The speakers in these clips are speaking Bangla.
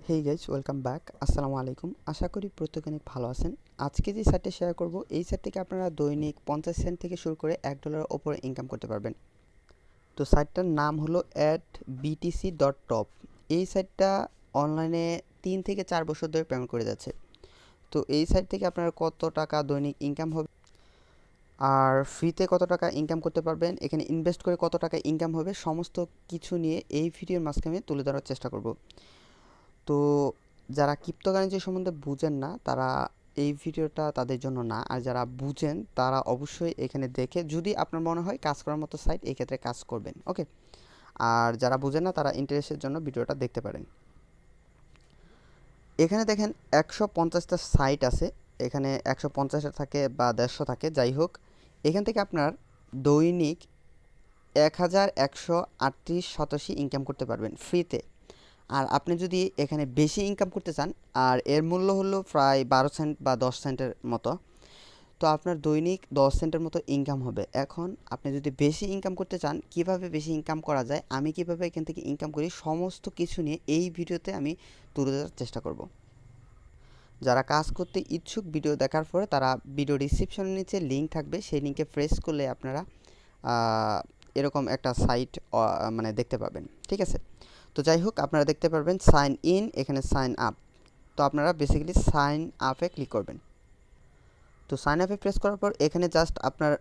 Hey guys, welcome back. আসসালামু আলাইকুম। আশা করি প্রত্যেকে অনেক ভালো আছেন। আজকে যে সাইটটা শেয়ার করব, এই সাইট থেকে আপনারা দৈনিক 50 সেন্ট থেকে শুরু করে $1 ওপরে ইনকাম করতে পারবেন। তো সাইটটার নাম হলো adbtc.top। এই সাইটটা অনলাইনে 3 থেকে 4 বছর ধরে পেমেন্ট করে যাচ্ছে। তো এই সাইট থেকে আপনারা কত টাকা দৈনিক ইনকাম হবে আর ফ্রিতে কত টাকা ইনকাম করতে পারবেন, এখানে ইনভেস্ট করে কত টাকা ইনকাম হবে, সমস্ত কিছু নিয়ে এই ভিডিওর মাঝখানে তুলে ধরার চেষ্টা করব। তো যারা ক্রিপ্টোকারেন্সি সম্বন্ধে বুঝেন না তারা এই ভিডিওটা তাদের জন্য না, আর যারা বুঝেন তারা অবশ্যই এখানে দেখে যদি আপনার মনে হয় কাজ করার মতো সাইট, এই ক্ষেত্রে কাজ করবেন। ওকে, আর যারা বুঝেন না তারা ইন্টারেস্টের জন্য ভিডিওটা দেখতে পারেন। এখানে দেখেন 150টা সাইট আছে, এখানে 150টা থাকে বা 150 থাকে, যাই হোক এখান থেকে আপনার দৈনিক 1138 শতাংশ ইনকাম করতে পারবেন ফ্রিতে। আর আপনি যদি এখানে বেশি ইনকাম করতে চান, আর এর মূল্য হলো প্রায় 12 সেন্ট বা 10 সেন্টের মতো, তো আপনার দৈনিক 10 সেন্টের মতো ইনকাম হবে। এখন আপনি যদি বেশি ইনকাম করতে চান, কিভাবে বেশি ইনকাম করা যায়, আমি কিভাবে এখান থেকে ইনকাম করি, সমস্ত কিছু নিয়ে এই ভিডিওতে আমি তুলে ধরার চেষ্টা করব। যারা কাজ করতে ইচ্ছুক, ভিডিও দেখার পরে তারা ভিডিও ডিসক্রিপশনের নিচে লিঙ্ক থাকবে, সেই লিঙ্কে প্রেস করলে আপনারা এরকম একটা সাইট মানে দেখতে পাবেন। ঠিক আছে, তো যাই হোক আপনারা দেখতে পারবেন সাইন ইন, এখানে সাইন আপ। তো আপনারা বেসিক্যালি সাইন আপে ক্লিক করবেন। তো সাইন আপে প্রেস করার পর এখানে জাস্ট আপনার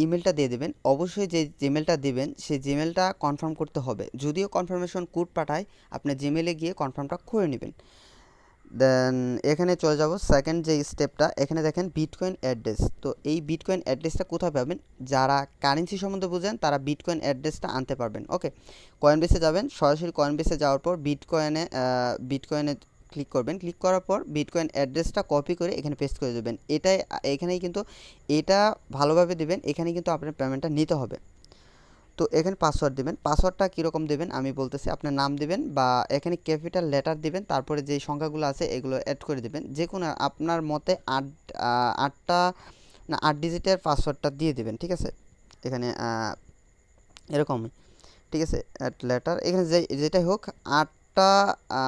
ইমেলটা দিয়ে দেবেন। অবশ্যই যে জিমেলটা দিবেন সেই জিমেলটা কনফার্ম করতে হবে, যদিও কনফার্মেশন কোড পাঠায়, আপনি জিমেলে গিয়ে কনফার্মটা করে নেবেন। দেন এখানে চলে যাব সেকেন্ড যে স্টেপটা, এখানে দেখেন বিটকয়েন অ্যাড্রেস। তো এই বিটকয়েন অ্যাড্রেসটা কোথায় পাবেন, যারা কারেন্সি সম্বন্ধে বুঝেন তারা বিটকয়েন অ্যাড্রেসটা আনতে পারবেন। ওকে, কয়েনবেসে যাবেন, সরাসরি কয়েনবেসে যাওয়ার পর বিটকয়েনে ক্লিক করবেন। ক্লিক করার পর বিটকয়েন অ্যাড্রেসটা কপি করে এখানে পেস্ট করে দেবেন। এখানেই কিন্তু এটা ভালোভাবে দেবেন, এখানে কিন্তু আপনার পেমেন্টটা নিতে হবে। তো এখানে পাসওয়ার্ড দেবেন। পাসওয়ার্ডটা কীরকম দেবেন আমি বলতেছি, আপনার নাম দেবেন বা এখানে ক্যাপিটাল লেটার দেবেন, তারপরে যে সংখ্যাগুলো আছে এগুলো অ্যাড করে দেবেন। যে কোনো আপনার মতে 8 ডিজিটের পাসওয়ার্ডটা দিয়ে দেবেন। ঠিক আছে, এখানে এরকমই। ঠিক আছে, অ্যাড লেটার এখানে যেটাই হোক 8টা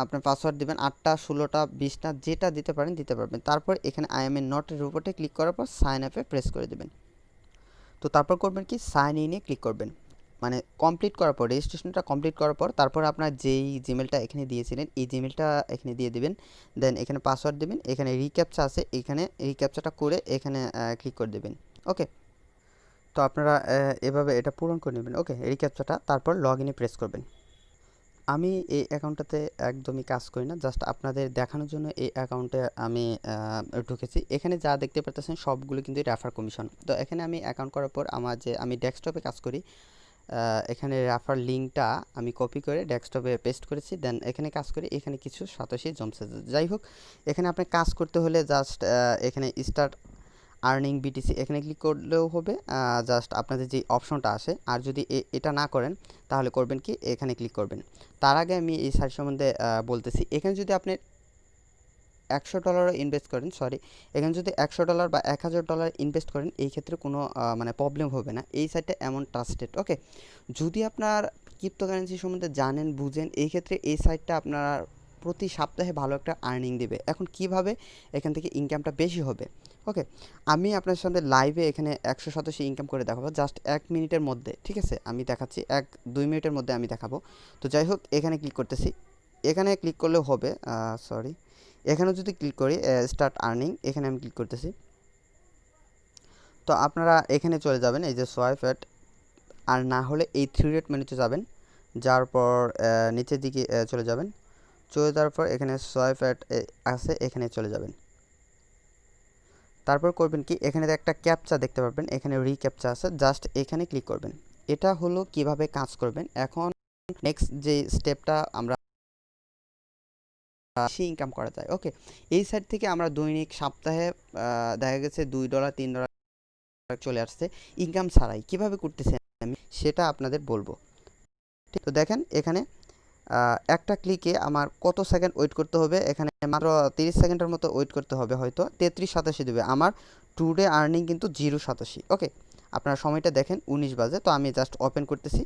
আপনার পাসওয়ার্ড দেবেন, 8টা 16টা 20টা যেটা দিতে পারেন দিতে পারবেন। তারপর এখানে আই এম এ নটের উপরে ক্লিক করার পর সাইন আপে প্রেস করে দেবেন। তো তারপর করবেন কি, সাইন ইনে ক্লিক করবেন। মানে কমপ্লিট করার পর, রেজিস্ট্রেশনটা কমপ্লিট করার পর তারপর আপনার যেই জিমেলটা এখানে দিয়েছিলেন এই জিমেলটা এখানে দিয়ে দিবেন। দেন এখানে পাসওয়ার্ড দেবেন, এখানে রিক্যাপচা আছে, এখানে রিক্যাপচাটা করে এখানে ক্লিক করে দেবেন। ওকে, তো আপনারা এভাবে এটা পূরণ করে নেবেন। ওকে, রিক্যাপচাটা, তারপর লগ ইনে প্রেস করবেন। আমি এই অ্যাকাউন্টটাতে একদমই কাজ করি না, জাস্ট আপনাদের দেখানোর জন্য এই অ্যাকাউন্টে আমি ঢুকেছি। এখানে যা দেখতে পারতেছেন সবগুলো কিন্তু রেফার কমিশন। তো এখানে আমি অ্যাকাউন্ট করার পর আমি ডেস্কটপে কাজ করি, এখানে রেফার লিঙ্কটা আমি কপি করে ডেস্কটপে পেস্ট করেছি। দেন এখানে কাজ করি, এখানে কিছু সাতোশি জমছে। যাই হোক, এখানে আপনি কাজ করতে হলে জাস্ট এখানে স্টার্ট আর্নিং বিটিসি এখানে ক্লিক করলেও হবে, জাস্ট আপনাদের যে অপশনটা আসে। আর যদি এটা না করেন তাহলে করবেন কি, এখানে ক্লিক করবেন। তার আগে আমি এই সাইট সম্বন্ধে বলতেছি। এখানে যদি আপনি $100 ইনভেস্ট করেন, এখানে যদি $100 বা $1000 ইনভেস্ট করেন, এই ক্ষেত্রে কোনো মানে প্রবলেম হবে না। এই সাইটটা এমন ট্রাস্টেড। ওকে, যদি আপনার ক্রিপ্টোকারেন্সি সম্বন্ধে জানেন বুঝেন, এই ক্ষেত্রে এই সাইটটা আপনার প্রতি সপ্তাহে ভালো একটা আর্নিং দেবে। এখন কিভাবে এখান থেকে ইনকামটা বেশি হবে, ওকে, আমি আপনার সাথে লাইভে এখানে 100% ইনকাম করে দেখাবো জাস্ট 1 মিনিটের মধ্যে। ঠিক আছে, আমি দেখাচ্ছি 1-2 মিনিটের মধ্যে আমি দেখাবো। তো যাই হোক, এখানে ক্লিক করতেছি, এখানে ক্লিক করলেও হবে, এখানে যদি ক্লিক করি স্টার্ট আর্নিং, এখানে আমি ক্লিক করতেছি। তো আপনারা এখানে চলে যাবেন, এই যে সোয়াইপ অ্যাট, আর না হলে এই 3 ডট মেনুতে যাবেন, যাওয়ার পর নিচের দিকে চলে যাবেন। চলে যাওয়ার পর এখানে সোয়াইপ অ্যাট আছে, এখানে চলে যাবেন। তারপর করবেন কি, এখানে একটা ক্যাপচা দেখতে পারবেন, এখানে রিক্যাপচা আছে, জাস্ট এখানে ক্লিক করবেন। এটা হলো কিভাবে কাজ করবেন। এখন নেক্সট যে স্টেপটা, আমরা বেশি ইনকাম করা যায়। ওকে, এই সাইট থেকে আমরা দৈনিক সপ্তাহে দেখা গেছে $2 $3 চলে আসছে ইনকাম ছাড়াই। কিভাবে করতেছি আমি সেটা আপনাদের বলবো। তো দেখেন এখানে একটা ক্লিকে আমার কত সেকেন্ড ওয়েট করতে হবে, এখানে মাত্র 30 সেকেন্ডের মতো ওয়েট করতে হবে, হয়তো 33 দেবে। আমার টুডে আর্নিং কিন্তু 0 সাতাশি। ওকে, আপনার সময়টা দেখেন 19 বাজে। তো আমি জাস্ট ওপেন করতেছি,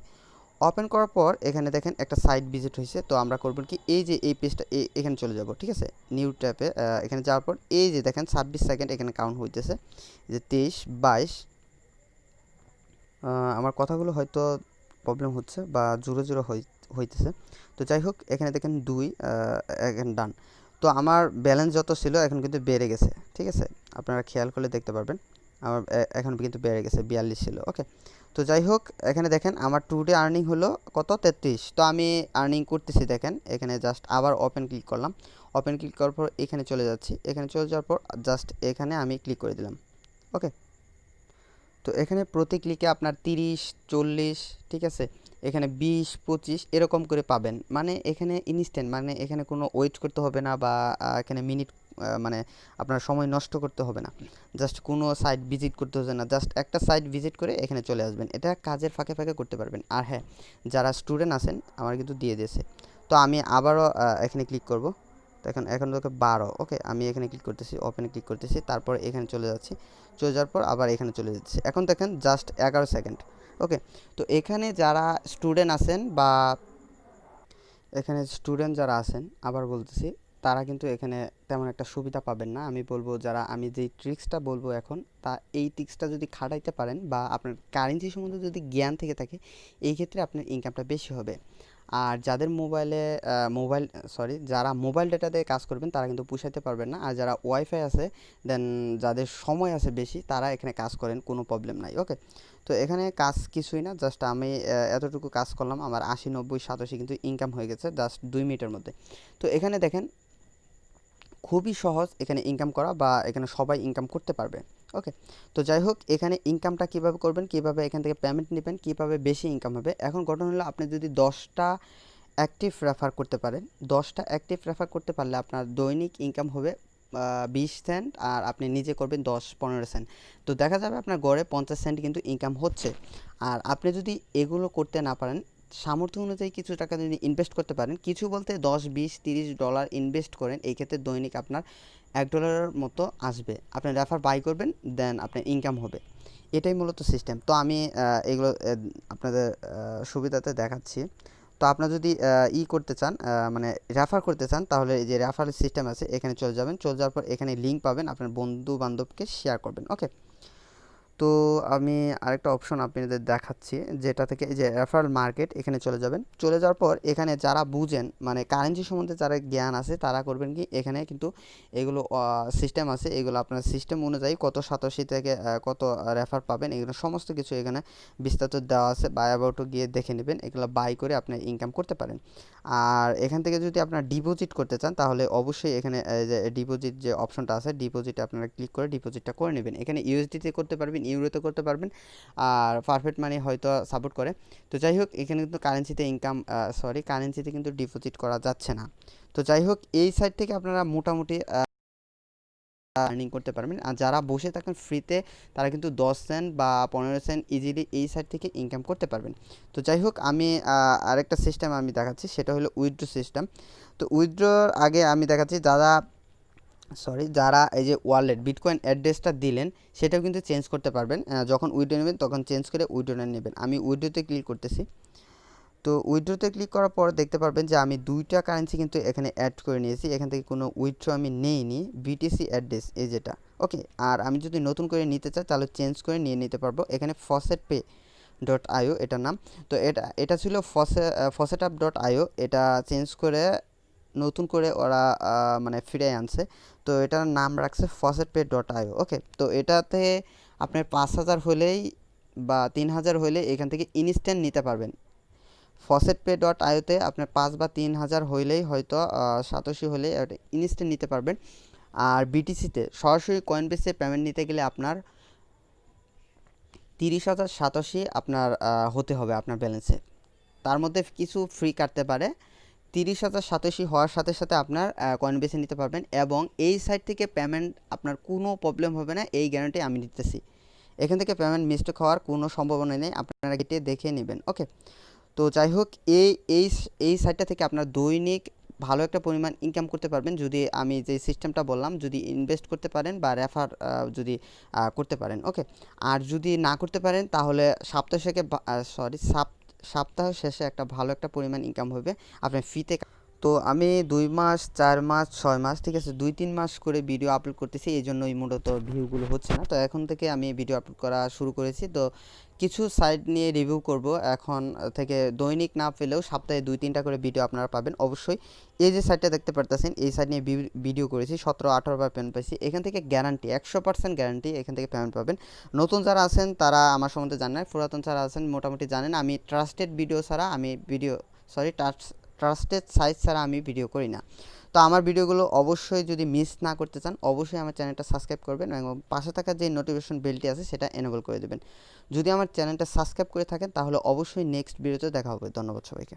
ওপেন করার পর এখানে দেখেন একটা সাইট ভিজিট হয়েছে। তো আমরা করব কি, এই যে এই পেজটা এখানে চলে যাব, ঠিক আছে। নিউ ট্যাবে এখানে যাওয়ার পর এই যে দেখেন 26 সেকেন্ড এখানে কাউন্ট হইতেছে, যে 23, 22। আমার কথাগুলো হয়তো প্রবলেম হচ্ছে বা জোরে জোরে হইতেছে। তো যাই হোক, এখানে দেখেন 2 এখানে ডান। তো আমার ব্যালেন্স যত ছিল এখন কিন্তু বেড়ে গেছে, ঠিক আছে। আপনারা খেয়াল করলে দেখতে পারবেন আমার এখন কিন্তু বেড়ে গেছে, 42 ছিল। ওকে, তো যাই হোক, এখানে দেখেন আমার টুডে আর্নিং হলো কত, 33। তো আমি আর্নিং করতেছি, দেখেন এখানে জাস্ট আবার ওপেন ক্লিক করলাম। ওপেন ক্লিক করার পর এখানে চলে যাচ্ছি, এখানে চলে যাওয়ার পর জাস্ট এখানে আমি ক্লিক করে দিলাম। ওকে, তো এখানে প্রতি ক্লিকে আপনার 30, 40, ঠিক আছে, এখানে 20, 25 এরকম করে পাবেন। মানে এখানে ইনস্ট্যান্ট, মানে এখানে কোনো ওয়েট করতে হবে না বা এখানে মিনিট মানে আপনার সময় নষ্ট করতে হবে না, জাস্ট কোনো সাইট ভিজিট করতে হবে না, জাস্ট একটা সাইট ভিজিট করে এখানে চলে আসবেন। এটা কাজের ফাঁকে ফাঁকে করতে পারবেন। আর হ্যাঁ, যারা স্টুডেন্ট আছেন আমার কিন্তু দিয়ে দিয়েছে। তো আমি আবারও এখানে ক্লিক করব। তো এখন তোকে 12। ওকে, আমি এখানে ক্লিক করতেছি, ওপেনে ক্লিক করতেছি, তারপর এখানে চলে যাচ্ছি। চলে যাওয়ার পর আবার এখানে চলে যাচ্ছে। এখন দেখেন জাস্ট 11 সেকেন্ড। ওকে, তো এখানে যারা স্টুডেন্ট আছেন বা এখানে স্টুডেন্ট যারা আছেন, আবার বলতেছি, তারা কিন্তু এখানে তেমন একটা সুবিধা পাবেন না। আমি বলবো যারা, আমি যেই ট্রিক্সটা বলবো এখন, তা এই ট্রিক্সটা যদি খাটাইতে পারেন বা আপনার কারেন্সি সম্বন্ধে যদি জ্ঞান থেকে থাকে, এই ক্ষেত্রে আপনার ইনকামটা বেশি হবে। আর যাদের মোবাইলে যারা মোবাইল ডেটা দিয়ে কাজ করবেন তারা কিন্তু পুষাইতে পারবেন না। আর যারা ওয়াইফাই আছে, দেন যাদের সময় আছে বেশি, তারা এখানে কাজ করেন, কোনো প্রবলেম নাই। ওকে, তো এখানে কাজ কিছুই না, জাস্ট আমি এতটুকু কাজ করলাম, আমার 80, 90, 87 কিন্তু ইনকাম হয়ে গেছে জাস্ট 2 মিনিটের মধ্যে। তো এখানে দেখেন খুবই সহজ এখানে ইনকাম করা, বা এখানে সবাই ইনকাম করতে পারবে। ওকে, তো যাই হোক, এখানে ইনকামটা কীভাবে করবেন, কীভাবে এখান থেকে পেমেন্ট নেবেন, কীভাবে বেশি ইনকাম হবে। এখন ঘটনা হলো, আপনি যদি 10টা অ্যাক্টিভ রেফার করতে পারেন, 10টা অ্যাক্টিভ রেফার করতে পারলে আপনার দৈনিক ইনকাম হবে 20 সেন্ট, আর আপনি নিজে করবেন 10-15 সেন্ট। তো দেখা যাবে আপনার গড়ে 50 সেন্ট কিন্তু ইনকাম হচ্ছে। আর আপনি যদি এগুলো করতে না পারেন, সামর্থ্য অনুযায়ী কিছু টাকা যদি ইনভেস্ট করতে পারেন, কিছু বলতে 10, 20, 30 ডলার ইনভেস্ট করেন, এই ক্ষেত্রে দৈনিক আপনার $1 মতো আসবে। আপনি রেফার বাই করবেন, দেন আপনার ইনকাম হবে। এটাই মূলত সিস্টেম। তো আমি এগুলো আপনাদের সুবিধাতে দেখাচ্ছি। তো আপনারা যদি করতে চান, মানে রেফার করতে চান, তাহলে এই যে রেফারেল সিস্টেম আছে, এখানে চলে যাবেন। চলে যাওয়ার পর এখানে লিঙ্ক পাবেন, আপনার বন্ধু বান্ধবকে শেয়ার করবেন। ওকে, তো আমি আরেকটা অপশন আপনাদের দেখাচ্ছি, যেটা থেকে এই যে রেফারেল মার্কেট, এখানে চলে যাবেন। চলে যাওয়ার পর এখানে যারা বুঝেন, মানে কারেন্সি সম্বন্ধে যারা জ্ঞান আছে, তারা করবেন কি, এখানে কিন্তু এগুলো সিস্টেম আছে, এগুলো আপনার সিস্টেম অনুযায়ী কত 87 থেকে কত রেফার পাবেন, এগুলো সমস্ত কিছু এখানে বিস্তারিত দেওয়া আছে। বাই অ্যাবাউটও গিয়ে দেখে নেবেন, এগুলো বাই করে আপনি ইনকাম করতে পারেন। আর এখান থেকে যদি আপনারা ডিপোজিট করতে চান, তাহলে অবশ্যই এখানে যে ডিপোজিট যে অপশনটা আছে, ডিপোজিটে আপনারা ক্লিক করে ডিপোজিটটা করে নেবেন। এখানে ইউএসডিতে করতে পারবেন, ইউরোতে করতে পারবেন, আর পারফেক্ট মানি হয়তো সাপোর্ট করে। তো যাই হোক, এখানে কিন্তু কারেন্সিতে কিন্তু ডিপোজিট করা যাচ্ছে না। তো যাই হোক, এই সাইট থেকে আপনারা মোটামুটি আর্নিং করতে পারবেন। আর যারা বসে থাকেন ফ্রিতে, তারা কিন্তু 10 সেন্ট বা 15 সেন্ট ইজিলি এই সাইট থেকে ইনকাম করতে পারবেন। তো যাই হোক, আমি আরেকটা সিস্টেম আমি দেখাচ্ছি, সেটা হলো উইথড্র সিস্টেম। তো উইথড্রর আগে আমি দেখাচ্ছি, যারা এই যে ওয়ালেট বিটকয়েন অ্যাড্রেসটা দিলেন, সেটাও কিন্তু চেঞ্জ করতে পারবেন। যখন উইথড্র নেবেন তখন চেঞ্জ করে উইথড্র নেবেন। আমি উইথড্রতে ক্লিক করতেছি। তো উইথড্রতে ক্লিক করার পর দেখতে পারবেন যে আমি 2টা কারেন্সি কিন্তু এখানে অ্যাড করে নিয়েছি, এখান থেকে কোনো উইথড্র আমি নেইনি। বিটিসি অ্যাড্রেস এই যেটা। ওকে, আর আমি যদি নতুন করে নিতে চাই, তাহলে চেঞ্জ করে নিয়ে নিতে পারবো। এখানে faucetpay.io এটার নাম। তো এটা ছিল faucetup.io, এটা চেঞ্জ করে নতুন করে ওরা মানে ফিরে আনছে। তো এটার নাম রাখছে faucetpay.io। ওকে, তো এটাতে আপনার 5,000 হলেই বা 3,000 হলে এখান থেকে ইনস্ট্যান্ট নিতে পারবেন। faucetpay.ioতে আপনার 5 বা 3,000 হইলেই হয়তো 87 হলে ইনস্ট্যান্ট নিতে পারবেন। আর বিটিসিতে সরাসরি কয়েনবেসে পেমেন্ট নিতে গেলে আপনার 30,087 আপনার হতে হবে আপনার ব্যালেন্সে। তার মধ্যে কিছু ফ্রি কাটতে পারে। 30,087 হওয়ার সাথে সাথে আপনার কয়েনবেসে নিতে পারবেন, এবং এই সাইট থেকে পেমেন্ট আপনার কোনো প্রবলেম হবে না, এই গ্যারান্টি আমি দিতেছি। এখান থেকে পেমেন্ট মিস্টেক হওয়ার কোনো সম্ভাবনা নেই, আপনারা গেটে দেখে নেবেন। ওকে, তো যাই হোক, এই এই এই সাইটটা থেকে আপনার দৈনিক ভালো একটা পরিমাণ ইনকাম করতে পারবেন, যদি আমি যে সিস্টেমটা বললাম, যদি ইনভেস্ট করতে পারেন বা রেফার যদি করতে পারেন। ওকে, আর যদি না করতে পারেন, তাহলে সপ্তাহের শেষে একটা ভালো একটা পরিমাণ ইনকাম হবে আপনার ফ্রিতে। তো আমি 2 মাস 4 মাস 6 মাস ঠিক আছে 2-3 মাস করে ভিডিও আপলোড করতেছি, এই জন্যই মূলত ভিউগুলো হচ্ছে না। তো এখন থেকে আমি ভিডিও আপলোড করা শুরু করেছি। তো কিছু সাইট নিয়ে রিভিউ করব এখন থেকে, দৈনিক না পেলেও সপ্তাহে 2-3টা করে ভিডিও আপনারা পাবেন অবশ্যই। এই যে সাইটটা দেখতে পারতেছেন, এই সাইট নিয়ে ভিডিও করেছি, 17-18 বার পেমেন্ট পাইছি। এখান থেকে গ্যারান্টি 100% গ্যারান্টি এখান থেকে পেমেন্ট পাবেন। নতুন যারা আছেন তারা আমার সম্বন্ধে জানেন, পুরাতন যারা আছেন মোটামুটি জানেন আমি ট্রাস্টেড ভিডিও ছাড়া আমি ভিডিও সরি ট্রাস্টেড সাইট ছাড়া আমি ভিডিও করি না। তো আমার ভিডিওগুলো অবশ্যই যদি মিস না করতে চান অবশ্যই আমার চ্যানেলটা সাবস্ক্রাইব করবেন এবং পাশে থাকা যে নোটিফিকেশন বেলটি আছে সেটা এনেবল করে দেবেন। যদি আমার চ্যানেলটা সাবস্ক্রাইব করে থাকেন তাহলে অবশ্যই নেক্সট ভিডিওতে দেখা হবে। ধন্যবাদ সবাইকে।